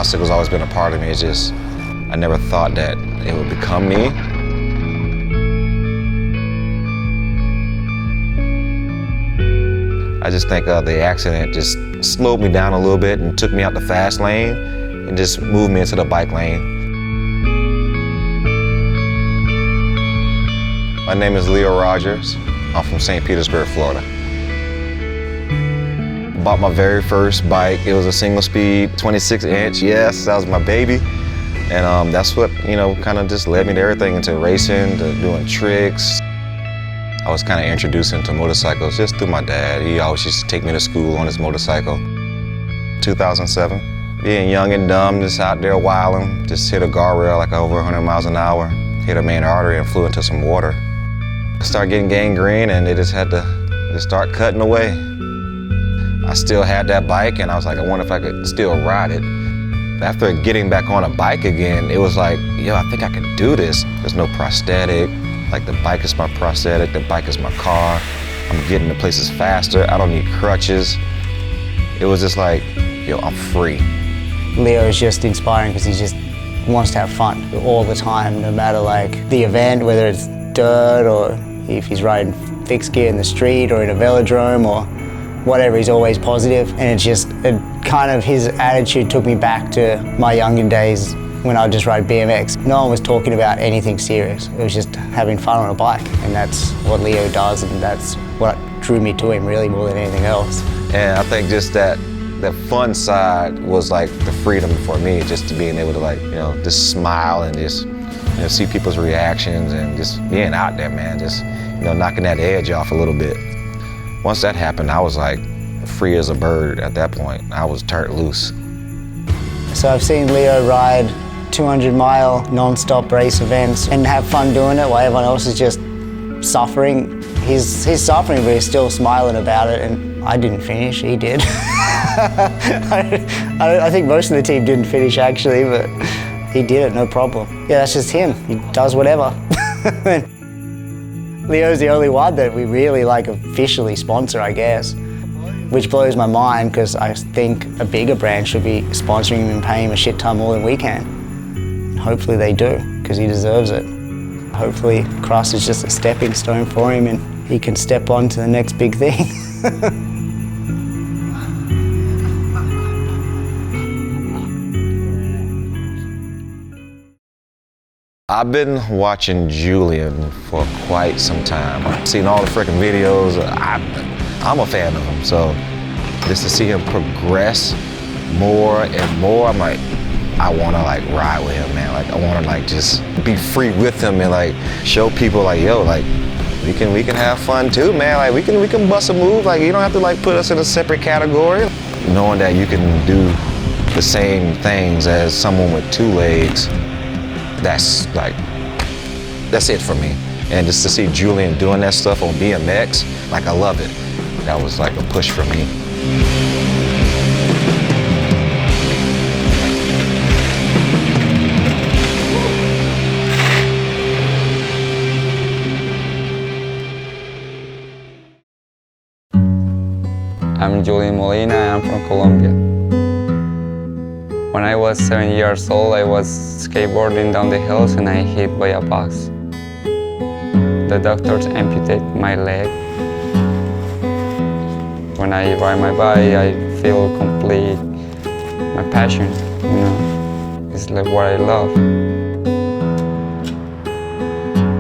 bicycle's always been a part of me. It's just, I never thought that it would become me. I just think the accident just slowed me down a little bit and took me out the fast lane and just moved me into the bike lane. My name is Rodgers. I'm from St Petersburg, Florida. Bought my very first bike. It was a single speed, 26-inch. Yes, that was my baby. And that's what, kind of just led me to everything, into racing, to doing tricks. I was kind of introduced into motorcycles just through my dad. He always used to take me to school on his motorcycle. 2007, being young and dumb, just out there wilding, just hit a guardrail like over 100 miles an hour, hit a main artery and flew into some water. Started getting gangrene and they just had to start cutting away. I still had that bike and I was like, I wonder if I could still ride it. After getting back on a bike again, it was like, yo, I think I can do this. There's no prosthetic. Like, the bike is my prosthetic, the bike is my car. I'm getting to places faster. I don't need crutches. It was just like, yo, I'm free. Leo is just inspiring because he just wants to have fun all the time, no matter like the event, whether it's dirt or if he's riding fixed gear in the street or in a velodrome or whatever, he's always positive. And it's just kind of his attitude took me back to my younger days when I would just ride BMX. No one was talking about anything serious. It was just having fun on a bike. And that's what Leo does, and that's what drew me to him really more than anything else. And I think just that fun side was like the freedom for me, just to being able to just smile and just see people's reactions and just being out there, man, just knocking that edge off a little bit. Once that happened, I was like free as a bird at that point. I was turned loose. So I've seen Leo ride 200-mile non-stop race events and have fun doing it while everyone else is just suffering. He's suffering, but he's still smiling about it, and I didn't finish, he did. I think most of the team didn't finish actually, but he did it, no problem. Yeah, that's just him, he does whatever. Leo's the only one that we really officially sponsor, I guess, which blows my mind because I think a bigger brand should be sponsoring him and paying him a shit ton more than we can. Hopefully they do, because he deserves it. Hopefully Cross is just a stepping stone for him and he can step on to the next big thing. I've been watching Julian for quite some time. I've seen all the freaking videos. I'm a fan of him, so just to see him progress more and more, I'm like, I want to ride with him, man. I want to just be free with him and show people yo, we can have fun too, man. We can bust a move. You don't have to put us in a separate category. Knowing that you can do the same things as someone with two legs, that's it for me. And just to see Julian doing that stuff on BMX, I love it. That was a push for me. I'm Julian Molina, I'm from Colombia. When I was 7 years old, I was skateboarding down the hills and I hit by a bus. The doctors amputated my leg. When I ride my bike, I feel complete. My passion, it's what I love.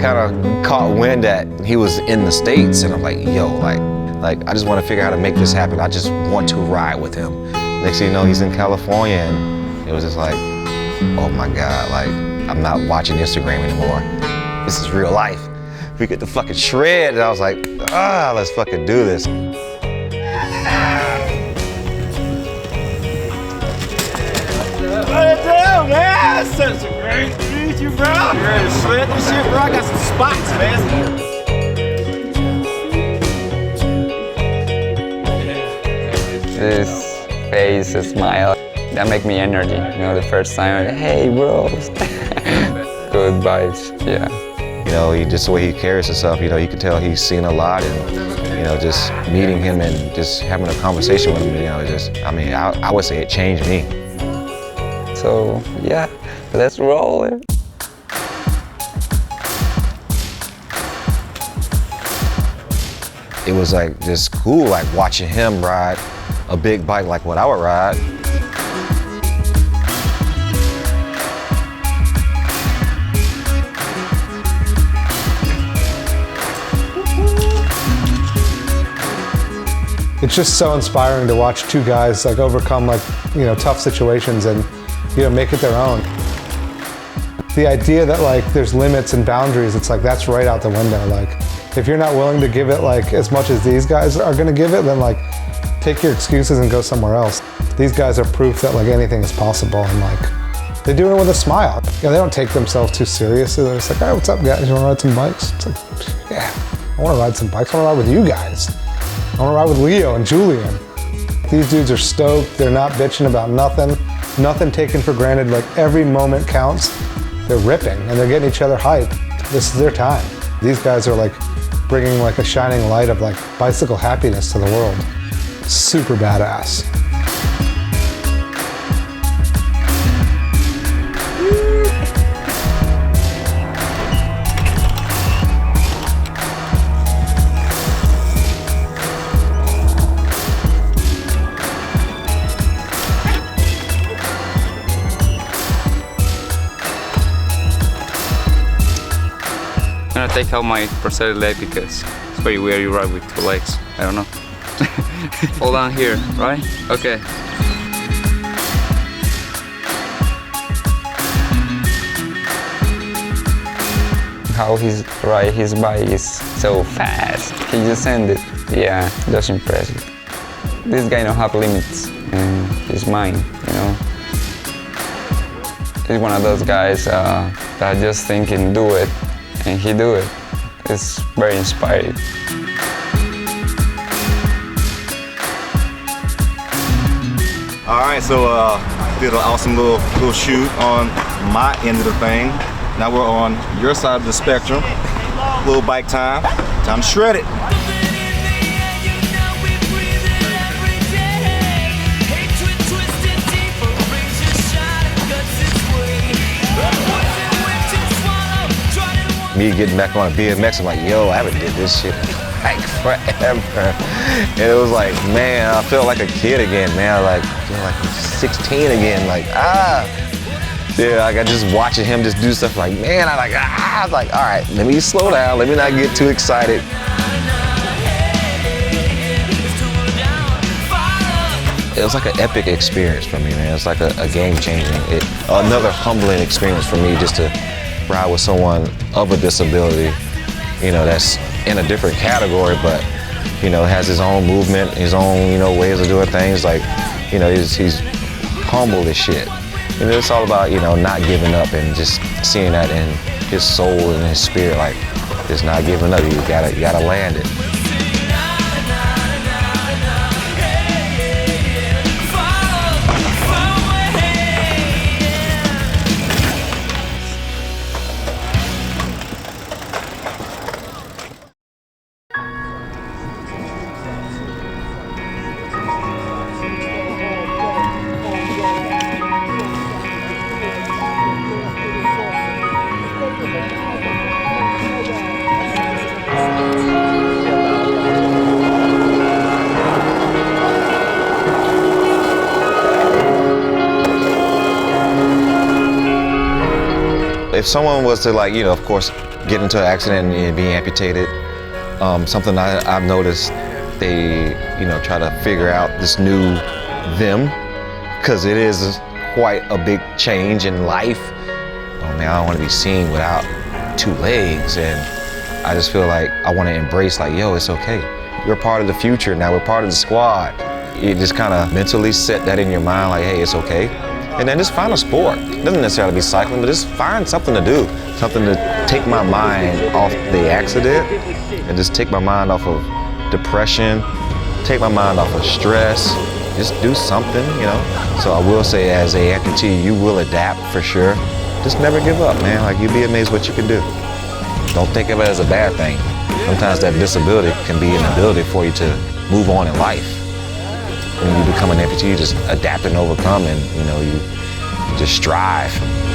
Kind of caught wind that he was in the States, and I'm like, yo, I just want to figure out how to make this happen. I just want to ride with him. Next thing you know, he's in California, and it was just like, oh my God, I'm not watching Instagram anymore. This is real life. We get to fucking shred, and I was like, let's fucking do this. What it do, man? It's great to meet you, bro. You ready to shred this shit, bro? I got some spots, man. This face, a smile, that make me energy. The first time, hey, bro. Good vibes, yeah. Just the way he carries himself, you can tell he's seen a lot, and, just meeting him and just having a conversation with him, I would say it changed me. So yeah, let's roll it. It was like just cool, like watching him ride a big bike like what I would ride. It's just so inspiring to watch two guys like overcome like, you know, tough situations and, you know, make it their own. The idea that like there's limits and boundaries, it's like that's right out the window. Like if you're not willing to give it like as much as these guys are gonna give it, then like take your excuses and go somewhere else. These guys are proof that like anything is possible, and like they do it with a smile. You know, they don't take themselves too seriously. They're just like, all right, what's up guys? You wanna ride some bikes? It's like, yeah, I wanna ride some bikes. I wanna ride with you guys. I wanna ride with Leo and Julian. These dudes are stoked. They're not bitching about nothing. Nothing taken for granted. Like every moment counts. They're ripping and they're getting each other hype. This is their time. These guys are like bringing like a shining light of like bicycle happiness to the world. Super badass. I'm gonna take out my prosthetic leg because it's very weird you ride with two legs. I don't know. Hold on here, right? Okay. How he's ride his bike is so fast. He just ended. Yeah, that's impressive. This guy don't have limits and he's mine, you know. He's one of those guys that just thinking do it and he do it. It's very inspiring. All right, so did an awesome little shoot on my end of the thing. Now we're on your side of the spectrum. Little bike time. Time to shred it. Me getting back on a BMX, I'm like, yo, I haven't did this shit like forever. And it was like, man, I felt like a kid again, man. Like, I feel like I'm 16 again, like, Yeah, like I just watching him just do stuff like, man, I was like, all right, let me slow down, let me not get too excited. It was like an epic experience for me, man. It's like a game-changing, another humbling experience for me just to ride with someone of a disability, you know, that's in a different category, but, you know, has his own movement, his own, you know, ways of doing things. Like, you know, he's humble as shit. You know, it's all about, you know, not giving up and just seeing that in his soul and his spirit, like, just not giving up. You gotta land it. If someone was to, like, you know, of course, get into an accident and be amputated, something I've noticed, they, you know, try to figure out this new them, because it is quite a big change in life. Oh man, I don't want to be seen without two legs, and I just feel like I want to embrace, like, yo, it's okay. We're part of the future now, we're part of the squad. You just kind of mentally set that in your mind, like, hey, it's okay. And then just find a sport. It doesn't necessarily be cycling, but just find something to do. Something to take my mind off the accident and just take my mind off of depression, take my mind off of stress. Just do something, you know? So I will say, as a amputee, you will adapt for sure. Just never give up, man. Like, you'd be amazed what you can do. Don't think of it as a bad thing. Sometimes that disability can be an ability for you to move on in life. When you become an amputee, you just adapt and overcome, and, you know, just strive.